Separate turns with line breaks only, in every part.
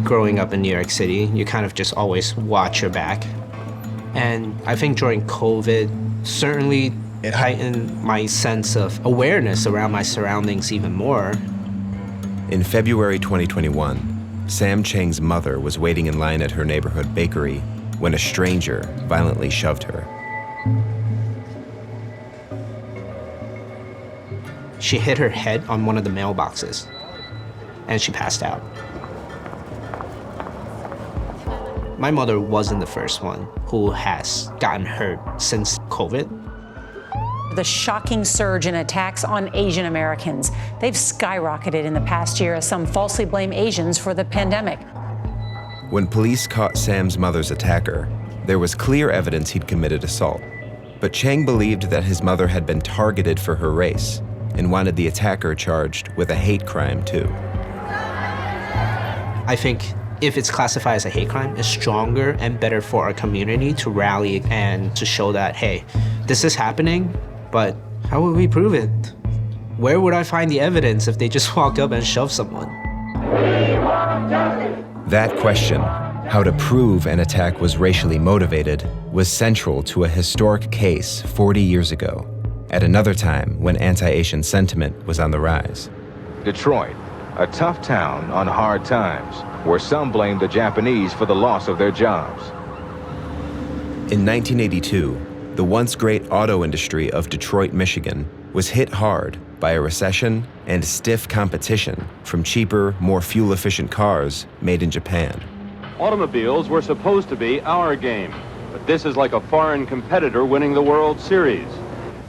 growing up in New York City, you kind of just always watch your back. And I think during COVID, certainly it heightened my sense of awareness around my surroundings even more.
In February 2021, Sam Chang's mother was waiting in line at her neighborhood bakery when a stranger violently shoved her.
She hit her head on one of the mailboxes, and she passed out. My mother wasn't the first one who has gotten hurt since COVID.
The shocking surge in attacks on Asian Americans. They've skyrocketed in the past year as some falsely blame Asians for the pandemic.
When police caught Sam's mother's attacker, there was clear evidence he'd committed assault. But Chang believed that his mother had been targeted for her race and wanted the attacker charged with a hate crime too.
I think if it's classified as a hate crime, it's stronger and better for our community to rally and to show that, hey, this is happening, but how would we prove it? Where would I find the evidence if they just walked up and shoved someone?
That question, how to prove an attack was racially motivated, was central to a historic case 40 years ago, at another time when anti-Asian sentiment was on the rise.
Detroit, a tough town on hard times, where some blame the Japanese for the loss of their jobs.
In 1982, the once great auto industry of Detroit, Michigan, was hit hard by a recession and stiff competition from cheaper, more fuel-efficient cars made in Japan.
Automobiles were supposed to be our game, but this is like a foreign competitor winning the World Series.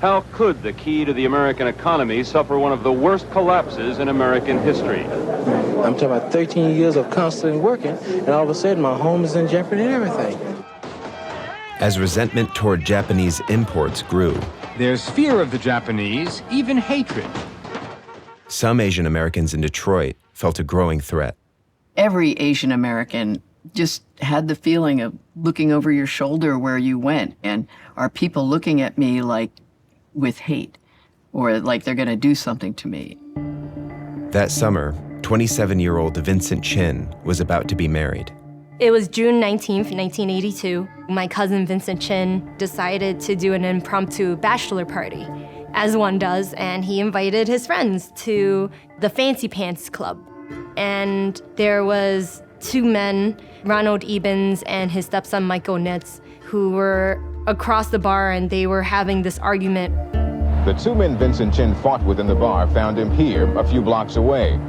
How could the key to the American economy suffer one of the worst collapses in American history?
I'm talking about 13 years of constantly working, and all of a sudden my home is in jeopardy and everything.
As resentment toward Japanese imports grew,
there's fear of the Japanese, even hatred.
Some Asian Americans in Detroit felt a growing threat.
Every Asian American just had the feeling of looking over your shoulder where you went, and are people looking at me like with hate, or like they're gonna do something to me.
That summer, 27-year-old Vincent Chin was about to be married.
It was June 19th, 1982. My cousin Vincent Chin decided to do an impromptu bachelor party, as one does, and he invited his friends to the Fancy Pants Club. And there was two men, Ronald Ebens and his stepson Michael Nitz, who were across the bar, and they were having this argument.
The two men Vincent Chin fought with in the bar found him here, a few blocks away,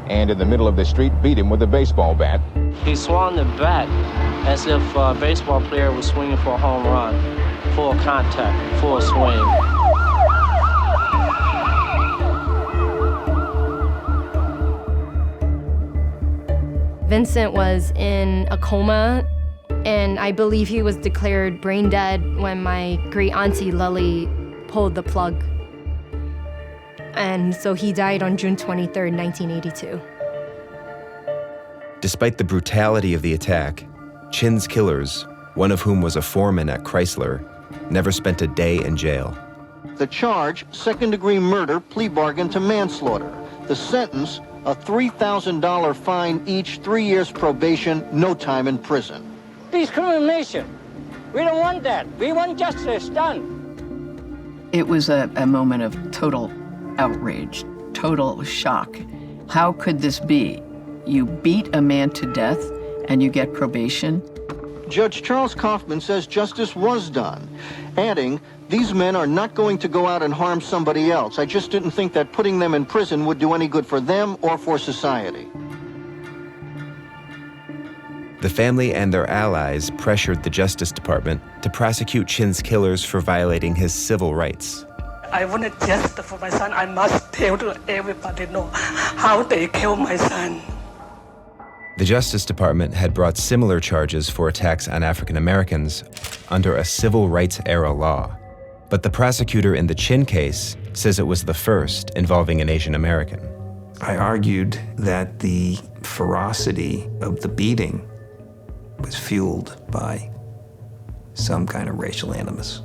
and in the middle of the street beat him with a baseball bat.
He swung the bat as if a baseball player was swinging for a home run. Full contact, full swing.
Vincent was in a coma, and I believe he was declared brain dead when my great auntie Lily pulled the plug. And so he died on June 23rd, 1982.
Despite the brutality of the attack, Chin's killers, one of whom was a foreman at Chrysler, never spent a day in jail.
The charge, second-degree murder, plea bargain to manslaughter. The sentence, a $3,000 fine each, 3 years probation, no time in prison.
Discrimination. We don't want that. We want justice done.
It was a moment of total outrage, total shock. How could this be? You beat a man to death and you get probation?
Judge Charles Kaufman says justice was done, adding, these men are not going to go out and harm somebody else. I just didn't think that putting them in prison would do any good for them or for society.
The family and their allies pressured the Justice Department to prosecute Chin's killers for violating his civil rights.
I wanted justice for my son. I must tell to everybody know how they killed my son.
The Justice Department had brought similar charges for attacks on African Americans under a civil rights era law. But the prosecutor in the Chin case says it was the first involving an Asian American.
I argued that the ferocity of the beating was fueled by some kind of racial animus.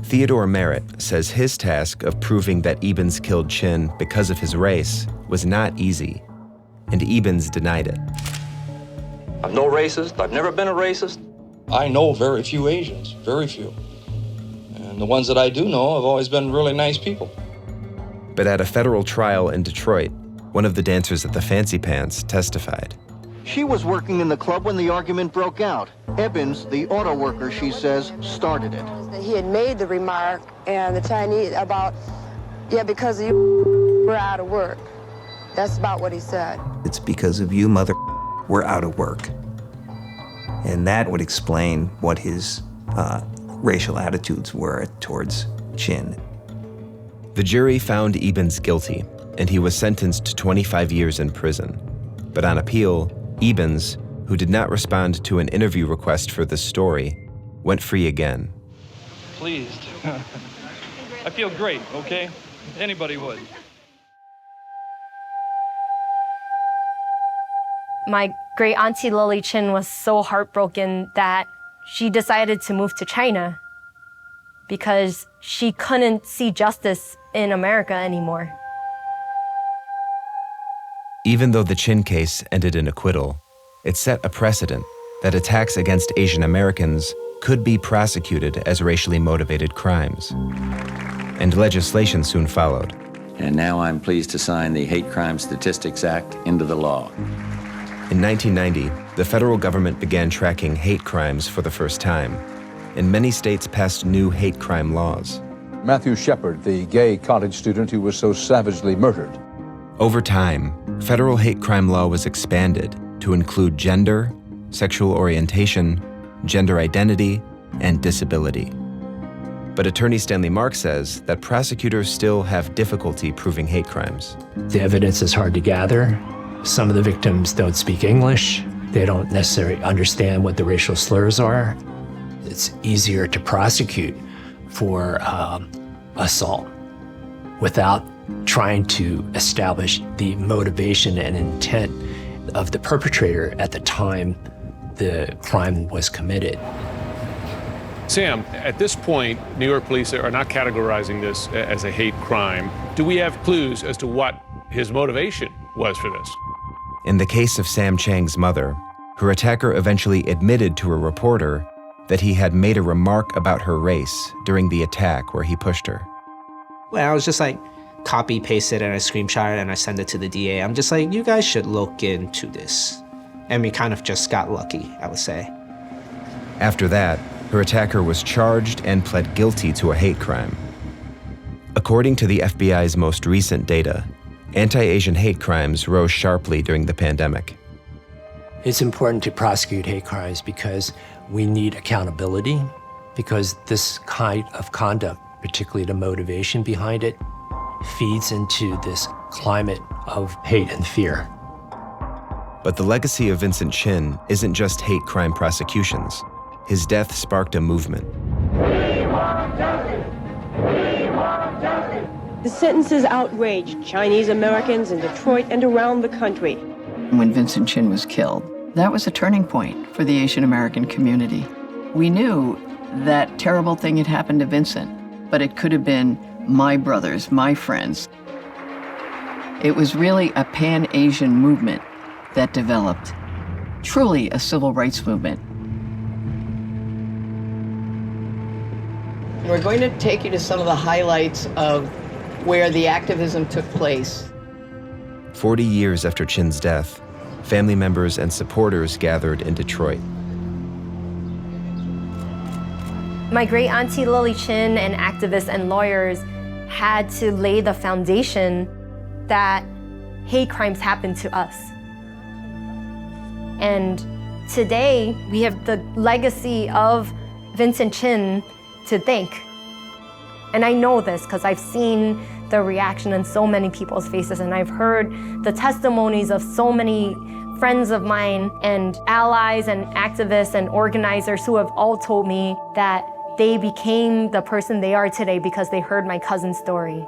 Theodore Merritt says his task of proving that Ebens killed Chin because of his race was not easy, and Ebens denied it.
I'm no racist. I've never been a racist. I know very few Asians, very few. And the ones that I do know have always been really nice people.
But at a federal trial in Detroit, one of the dancers at the Fancy Pants testified.
She was working in the club when the argument broke out. Evans, the auto worker, she says, started it.
He had made the remark, and the Chinese about, yeah, because you were out of work. That's about what he said.
It's because of you, mother, we're out of work. And that would explain what his racial attitudes were towards Chin.
The jury found Ebens guilty, and he was sentenced to 25 years in prison. But on appeal, Ebens, who did not respond to an interview request for this story, went free again.
Pleased. I feel great, okay? Anybody would.
My great auntie Lily Chin was so heartbroken that she decided to move to China because she couldn't see justice in America anymore.
Even though the Chin case ended in acquittal, it set a precedent that attacks against Asian Americans could be prosecuted as racially motivated crimes. And legislation soon followed.
And now I'm pleased to sign the Hate Crime Statistics Act into the law.
In 1990, the federal government began tracking hate crimes for the first time, and many states passed new hate crime laws.
Matthew Shepard, the gay college student who was so savagely murdered.
Over time, federal hate crime law was expanded to include gender, sexual orientation, gender identity, and disability. But attorney Stanley Mark says that prosecutors still have difficulty proving hate crimes.
The evidence is hard to gather. Some of the victims don't speak English. They don't necessarily understand what the racial slurs are. It's easier to prosecute for assault without trying to establish the motivation and intent of the perpetrator at the time the crime was committed.
Sam, at this point, New York police are not categorizing this as a hate crime. Do we have clues as to what his motivation was for this?
In the case of Sam Chang's mother, her attacker eventually admitted to a reporter that he had made a remark about her race during the attack where he pushed her.
Well, I was just like, copy, paste it, and I screenshot it, and I send it to the DA. I'm just like, you guys should look into this. And we kind of just got lucky, I would say.
After that, her attacker was charged and pled guilty to a hate crime. According to the FBI's most recent data, anti-Asian hate crimes rose sharply during the pandemic.
It's important to prosecute hate crimes because we need accountability, because this kind of conduct, particularly the motivation behind it, feeds into this climate of hate and fear.
But the legacy of Vincent Chin isn't just hate crime prosecutions. His death sparked a movement.
We want justice! We want justice! The sentences outraged Chinese Americans in Detroit and around the country.
When Vincent Chin was killed, that was a turning point for the Asian American community. We knew that terrible thing had happened to Vincent, but it could have been my brothers, my friends. It was really a pan-Asian movement that developed, truly a civil rights movement.
We're going to take you to some of the highlights of where the activism took place.
40 years after Chin's death, family members and supporters gathered in Detroit.
My great auntie Lily Chin and activists and lawyers had to lay the foundation that hate crimes happen to us. And today, we have the legacy of Vincent Chin to thank. And I know this because I've seen the reaction in so many people's faces, and I've heard the testimonies of so many friends of mine and allies and activists and organizers who have all told me that they became the person they are today because they heard my cousin's story.